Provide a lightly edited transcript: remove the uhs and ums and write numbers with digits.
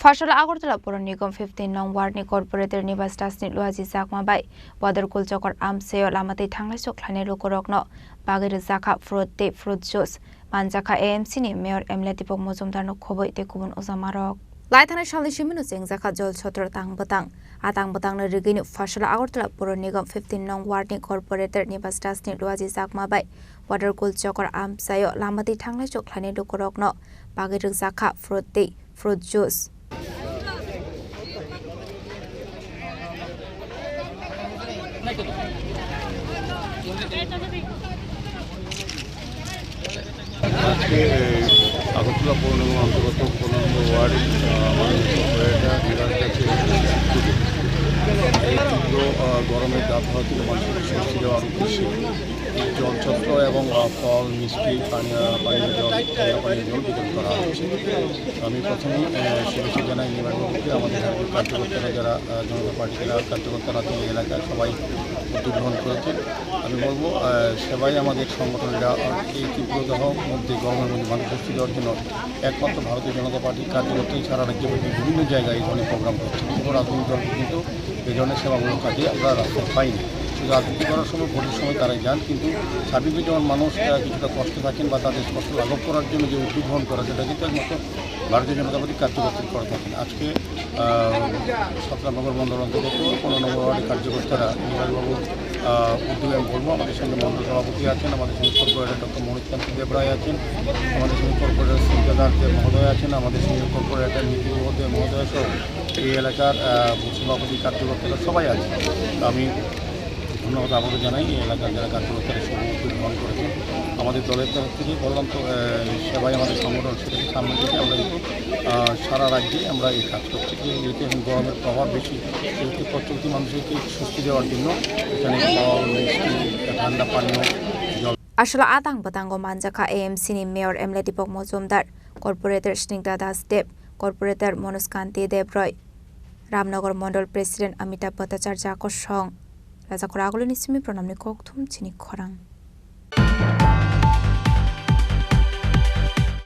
Fashala Agartala Pura Nigam 15 nong warni corporator Nibas Tasnit Luazi Zakma by Bordar Chakkar Amchaio Lamate Tanglasok Klane Lukurokno Bakjakha fruit juice Bakjakha Chini Mayor Emletipok Mozumdar no Khoboi Tekubun Ozamarok Laithana Shali Shiminu Zakha Jol Chotor Tang Batang Atang Batang no Rigini Fashala Agartala Pura Nigam 15 nong warni corporator Nibas Tasnit Luazi Zakma by Bordar Chakkar Amchaio Lamate Tanglasok Klane Lukurokno Bakjakha fruit juice আজকে আগরতলা পৌর নিগম অন্তর্গত 15 নম্বর ওয়ার্ডে এই তীব্র গরমের তাপমাত্রা থেকে মানুষের স্বস্তি দেওয়ার উদ্দেশ্যে জলছত্র এবং ফল মিষ্টি পানীয় জল বিতরণ করা হচ্ছে। আমি প্রথমেই শুভেচ্ছা জানাই নির্বাচনকে আমাদের কার্যকর্তারা যারা জনতা পার্টির কার্যকর্তারা এই এলাকায় সবাই উদ্যোগ গ্রহণ করেছেন। আমি বলবো সবাই আমাদের সংগঠনেরা এই তীব্রতার মধ্যে গরমের মধ্যে মানুষ স্বস্তি দেওয়ার জন্য একমাত্র ভারতীয় জনতা পার্টির কার্যকর্তাই সারা রাজ্যে বিভিন্ন জায়গায় এই ধরনের প্রোগ্রাম করছে। কোনো রাজনৈতিক দল কিন্তু এই ধরনের সেবামূলক কাজে আমরা রাস্তায় পাইনি। শুধু রাজনীতি করার সময় ভোটের সময় তারাই যান, কিন্তু সার্বিক যেমন মানুষ কিছুটা কষ্ট থাকেন বা তাদের কষ্ট লাঘব করার জন্য যে উদ্যোগ গ্রহণ করা সেটা কিন্তু একমাত্র ভারতীয় জনতা পার্টির কার্যকর্তারা করে থাকেন। আজকে 17 নম্বর মন্ডল অন্তর্গত 15 নম্বর ওয়ার্ডের কার্যকর্তারা নির্বাচনবাবু উদ্যোগে আমি বলবো আমাদের সঙ্গে মন্ডল সভাপতি আছেন, আমাদের সঙ্গে কর্পোরেটর ডক্টর মনোজকান্তি দেবরায় আছেন, আমাদের সঙ্গে কর্পোরেটর শ্রীদাদার মহোদয় আছেন, আমাদের সঙ্গে কর্পোরেটর নীতি মহোদয় সহ এই এলাকার সভাপতি কার্যকর্তারা সবাই আছেন। আমি ধন্যবাদ আবারও জানাই এই এলাকার যারা কার্যকর্তারা সব উদ্যোগ গ্রহণ করেছেন। আমাদের দলের তরফ থেকে বললাম তো সেবাই আমাদের সংগঠন, সেটাকে সামনে রেখে আমরা কিন্তু সারা রাজ্যে আমরা এই কাজ করছি। যেহেতু এখন গরমের প্রভাব বেশি, সেহেতু প্রত্যেকটি মানুষকে স্বস্তি দেওয়ার জন্য এখানে ফল মিষ্টি ঠান্ডা পানীয় জল Ashala Atang Batango Bakjakha Chini Mayor Emletipok Mozumdar Corporator Snigdha Dev Corporator Manoskante Debroy Ramnagar Mondol President Amitabh Bhattacharya Koshong Raja Khorang Nisimi Pranamni Kokthum Chini Khorang